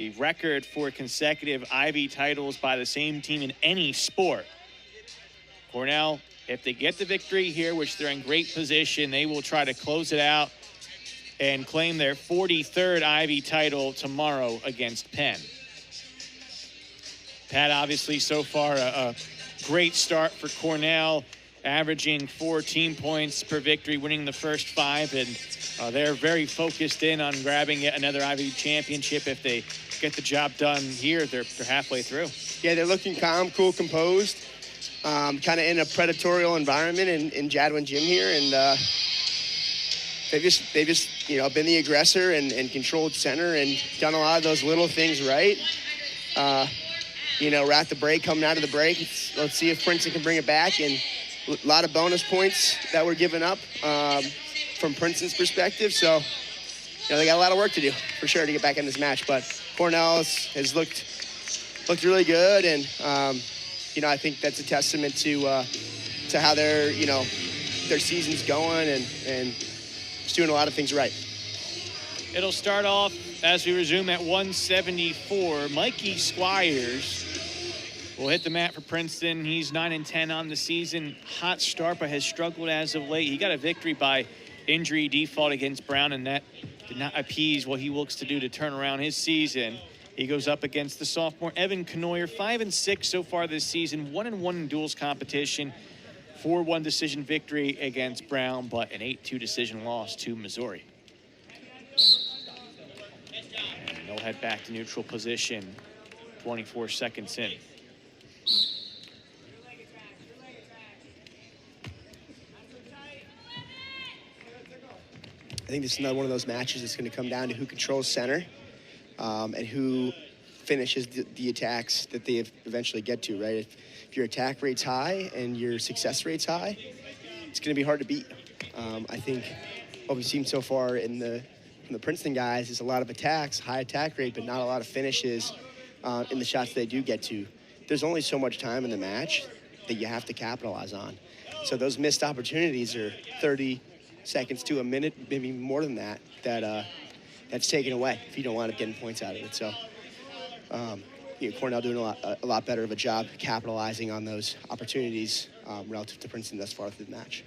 the record for consecutive Ivy titles by the same team in any sport. Cornell, if they get the victory here, which they're in great position, they will try to close it out and claim their 43rd Ivy title tomorrow against Penn. Pat, obviously, so far a great start for Cornell, averaging 4 team points per victory, winning the first 5, and they're very focused in on grabbing yet another Ivy championship. If they get the job done here, they're halfway through. Yeah, they're looking calm, cool, composed, kind of in a predatorial environment in Jadwin Gym here, and they've just been the aggressor and controlled center and done a lot of those little things right. We're at the break, coming out of the break. Let's see if Princeton can bring it back. And a lot of bonus points that were given up from Princeton's perspective. So, they got a lot of work to do for sure to get back in this match. But Cornell has looked really good, and I think that's a testament to how their season's going and just doing a lot of things right. It'll start off as we resume at 174. Mikey Squires will hit the mat for Princeton. He's 9-10 on the season. Hot start, but has struggled as of late. He got a victory by injury default against Brown, and that did not appease what he looks to do to turn around his season. He goes up against the sophomore Evan Canoyer, 5-6 so far this season, 1-1 in duels competition, 4-1 decision victory against Brown, but an 8-2 decision loss to Missouri. And they'll head back to neutral position, 24 seconds in. I think this is another one of those matches that's going to come down to who controls center and who finishes the attacks that they eventually get to, right? If your attack rate's high and your success rate's high, it's going to be hard to beat. I think what we've seen so far from the Princeton guys is a lot of attacks, high attack rate, but not a lot of finishes in the shots they do get to. There's only so much time in the match that you have to capitalize on. So those missed opportunities are 30 seconds to a minute, maybe more than that, that's taken away if you don't wind up getting points out of it. So Cornell doing a lot better of a job capitalizing on those opportunities relative to Princeton thus far through the match.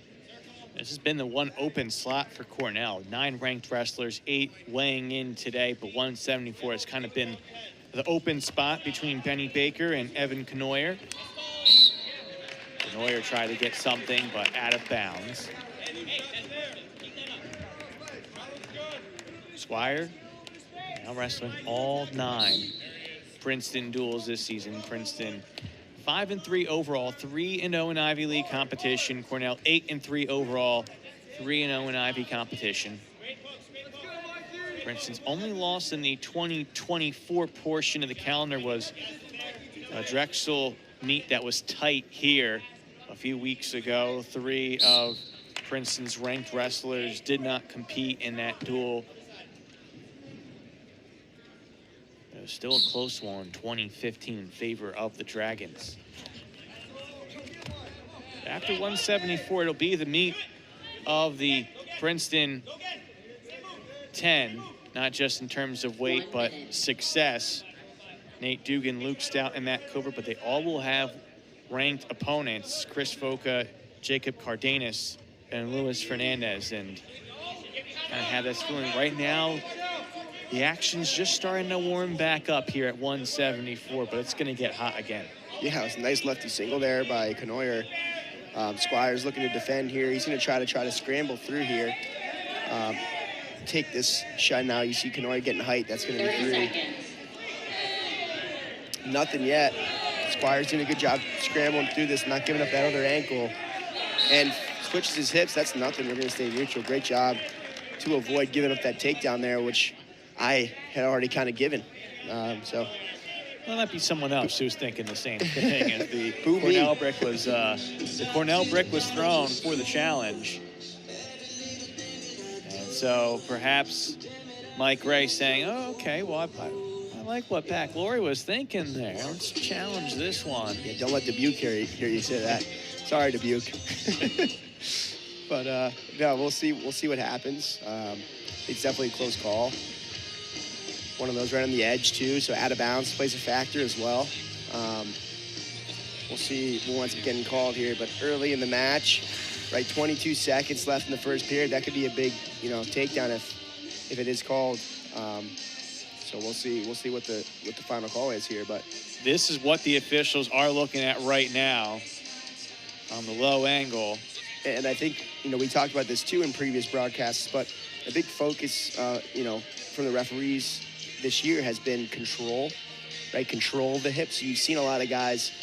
This has been the one open slot for Cornell. 9 ranked wrestlers, 8 weighing in today, but 174 has kind of been the open spot between Benny Baker and Evan Canoyer. Canoyer tried to get something, but out of bounds. Squire now wrestling all 9 Princeton duels this season. Princeton 5-3 overall, 3-0 in Ivy League competition. Cornell 8-3 overall, 3-0 in Ivy competition. Princeton's only loss in the 2024 portion of the calendar was a Drexel meet that was tight here a few weeks ago. 3 of Princeton's ranked wrestlers did not compete in that duel. It was still a close one, 2015 in favor of the Dragons. After 174, it'll be the meet of the Princeton 10, not just in terms of weight, but success. Nate Dugan, Luke Stout, and Matt Cooper, but they all will have ranked opponents. Chris Foca, Jacob Cardenas, and Luis Fernandez. And kind of have this feeling right now, the action's just starting to warm back up here at 174, but it's going to get hot again. Yeah, it was a nice lefty single there by Canoyer. Squires looking to defend here. He's going to try to scramble through here. Take this shot now. You see Canoyer getting height. That's going to be 3. Nothing yet. Squires doing a good job scrambling through this, not giving up that other ankle. And switches his hips. That's nothing. We're going to stay neutral. Great job to avoid giving up that takedown there, which I had already kind of given. Well, that might be someone else who's thinking the same thing as the Cornell brick was. The Cornell brick was thrown for the challenge, and so perhaps Mike Ray saying, "Oh, okay, well, I like what Pat Glory was thinking there. Let's challenge this one." Yeah, don't let Dubuque hear you say that. Sorry, Dubuque. But no, we'll see what happens. It's definitely a close call. one of those right on the edge too, so out of bounds plays a factor as well. We'll see who wants to be getting called here, but early in the match, right, 22 seconds left in the first period, that could be a big, takedown if it is called. So we'll see what the final call is here, but this is what the officials are looking at right now on the low angle. And I think, we talked about this too in previous broadcasts, but a big focus, from the referees this year has been control, right? Control of the hips. So you've seen a lot of guys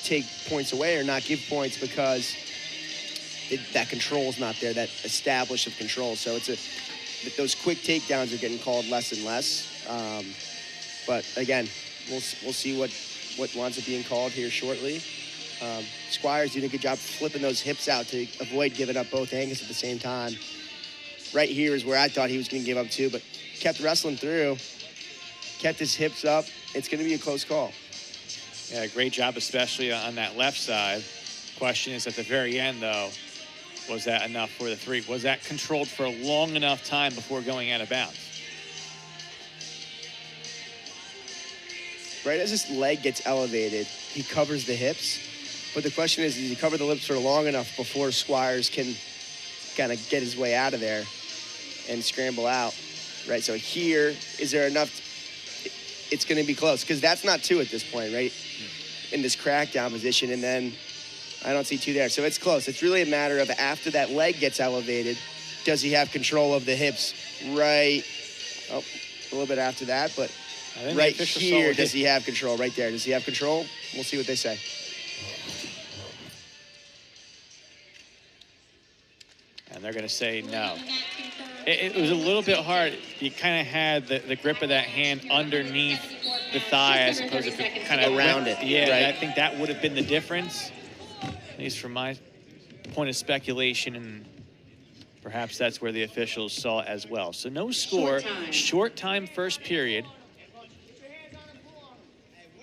take points away or not give points because that control is not there, that establish of control. So those quick takedowns are getting called less and less. But again, we'll see what winds up being called here shortly. Squires doing a good job flipping those hips out to avoid giving up both angles at the same time. Right here is where I thought he was going to give up too, but kept wrestling through, kept his hips up. It's going to be a close call. Yeah, great job, especially on that left side. Question is at the very end, though, was that enough for the 3? Was that controlled for a long enough time before going out of bounds? Right as his leg gets elevated, he covers the hips. But the question is, does he cover the lips for long enough before Squires can kind of get his way out of there and scramble out, right? So here, is there enough? It's going to be close because that's not 2 at this point, right? In this crackdown position, and then I don't see 2 there. So it's close. It's really a matter of after that leg gets elevated, does he have control of the hips right? Oh, a little bit after that, but right here, does he have control? Right there, does he have control? We'll see what they say. And they're going to say no. It was a little bit hard. You kind of had the grip of that hand underneath the thigh as opposed to kind of around it. Yeah, right? I think that would have been the difference, at least from my point of speculation, and perhaps that's where the officials saw as well. So no score, short time first period.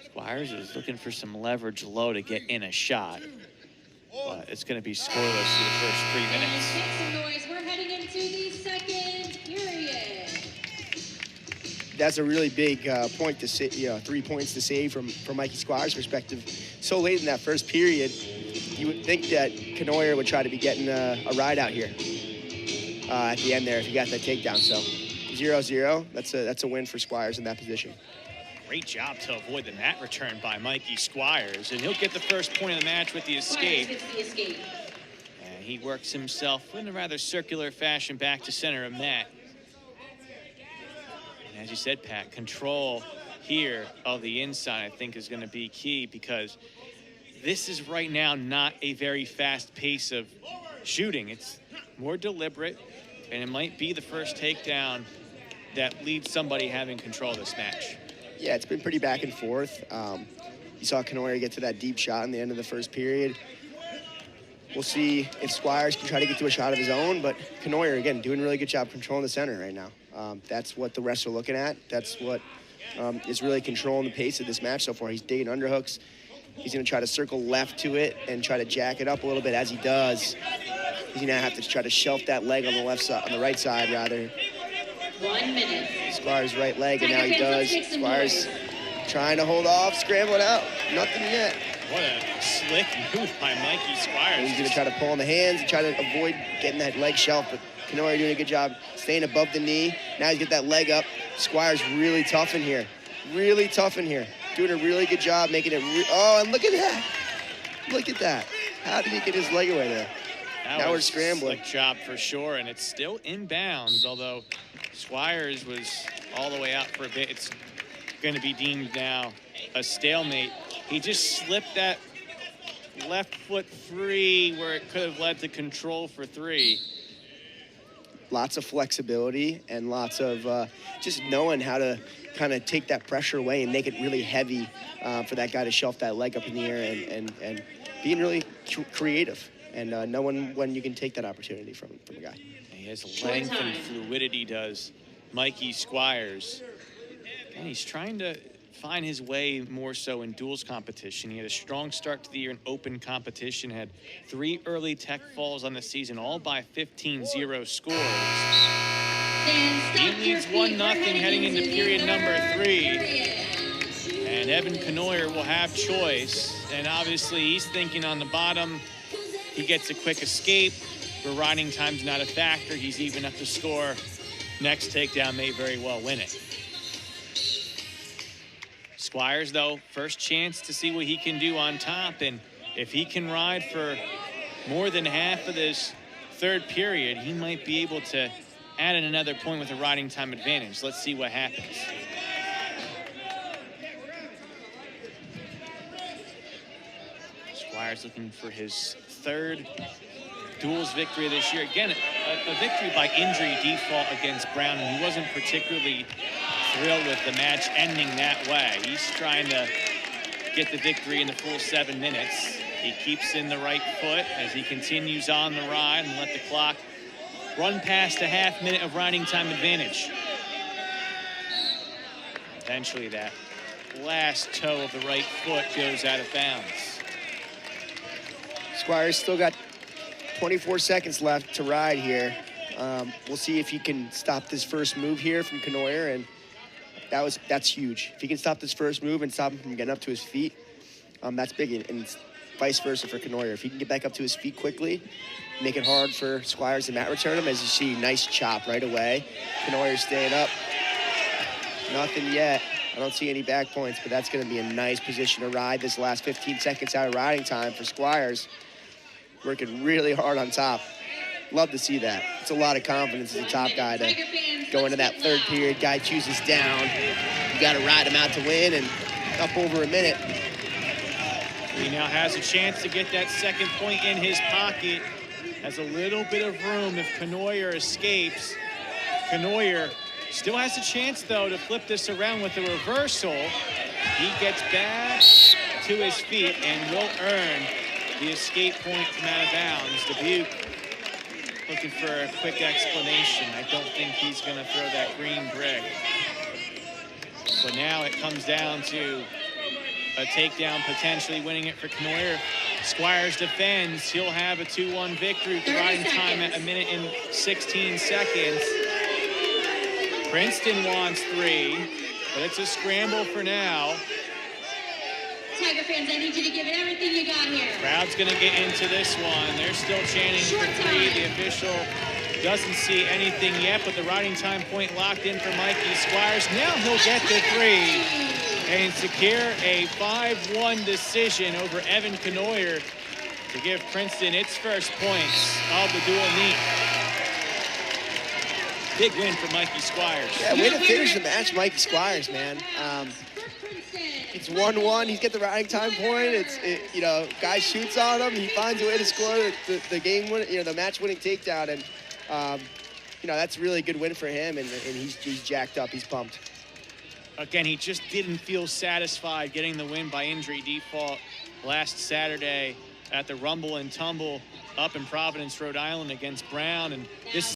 Squires is looking for some leverage low to get in a shot. But it's going to be scoreless through the first 3 minutes. Make some noise. We're heading into the second period. That's a really big point to say, 3 points to save from Mikey Squires' perspective. So late in that first period, you would think that Canoyer would try to be getting a ride out here at the end there if he got that takedown. So 0-0, that's a win for Squires in that position. Great job to avoid the mat return by Mikey Squires, and he'll get the first point of the match with the escape. And he works himself in a rather circular fashion back to center of mat. And as you said, Pat, control here of the inside I think is going to be key, because this is right now not a very fast pace of shooting. It's more deliberate, and it might be the first takedown that leads somebody having control of this match. Yeah, it's been pretty back and forth. You saw Canoyer get to that deep shot in the end of the first period. We'll see if Squires can try to get to a shot of his own, but Canoyer, again, doing a really good job controlling the center right now. That's what the refs are looking at. That's what is really controlling the pace of this match so far. He's digging underhooks. He's going to try to circle left to it and try to jack it up a little bit. As he does, he's going to have to try to shelf that leg on the left side, on the right side, rather. 1 minute. Squires' right leg, and now he does. Squires trying to hold off, scrambling out. Nothing yet. What a slick move by Mikey Squires. And he's going to try to pull on the hands and try to avoid getting that leg shelf, but Canoyer doing a good job staying above the knee. Now he's got that leg up. Squires really tough in here. Really tough in here. Doing a really good job making it. Oh, and look at that. Look at that. How did he get his leg away there? Now we're scrambling. Slick job for sure, and it's still inbounds, although Squires was all the way out for a bit. It's going to be deemed now a stalemate. He just slipped that left foot 3 where it could have led to control for 3. Lots of flexibility and lots of just knowing how to kind of take that pressure away and make it really heavy for that guy to shelf that leg up in the air and being really creative and knowing when you can take that opportunity from a guy. He has length and fluidity, does Mikey Squires. And he's trying to find his way more so in duels competition. He had a strong start to the year in open competition, had 3 early tech falls on the season, all by 15-0 scores. He leads 1-0 heading into period number 3. And Evan Canoyer will have choice. And obviously he's thinking on the bottom. He gets a quick escape. Where riding time's not a factor. He's even up the score. Next takedown may very well win it. Squires, though, first chance to see what he can do on top. And if he can ride for more than half of this third period, he might be able to add in another point with a riding time advantage. Let's see what happens. Squires looking for his third duels victory of this year. Again, a victory by injury default against Brown, and he wasn't particularly thrilled with the match ending that way. He's trying to get the victory in the full 7 minutes. He keeps in the right foot as he continues on the ride and let the clock run past a half minute of riding time advantage. Eventually that last toe of the right foot goes out of bounds. Squires still got 24 seconds left to ride here. We'll see if he can stop this first move here from Canoyer, and that's huge. If he can stop this first move and stop him from getting up to his feet, that's big, and vice versa for Canoyer. If he can get back up to his feet quickly, make it hard for Squires to mat return him. As you see, nice chop right away. Canoyer staying up. Nothing yet. I don't see any back points, but that's going to be a nice position to ride this last 15 seconds out of riding time for Squires. Working really hard on top. Love to see that. It's a lot of confidence as a top guy to go into that third period. Guy chooses down. You got to ride him out to win, and up over a minute. He now has a chance to get that second point in his pocket. Has a little bit of room if Canoyer escapes. Canoyer still has a chance, though, to flip this around with a reversal. He gets back to his feet and will earn the escape point from out of bounds. Dubuque looking for a quick explanation. I don't think he's going to throw that green brick. But now it comes down to a takedown, potentially winning it for Canoyer. Squires defends. He'll have a 2-1 victory with the riding time at 1 minute and 16 seconds. Princeton wants 3, but it's a scramble for now. Tiger fans, I need you to give it everything you got here. Crowd's going to get into this one. They're still chanting for 3. The official doesn't see anything yet, but the riding time point locked in for Mikey Squires. Now he'll get the 3 and secure a 5-1 decision over Evan Canoyer to give Princeton its first points of the dual meet. Big win for Mikey Squires. Yeah, way to finish the match, Mikey Squires, man. It's 1-1. He's got the riding time point. You know, guy shoots on him. He finds a way to score the game win, the match-winning takedown, and that's a really good win for him. And he's jacked up. He's pumped. Again, he just didn't feel satisfied getting the win by injury default last Saturday at the Rumble and Tumble up in Providence, Rhode Island against Brown, and this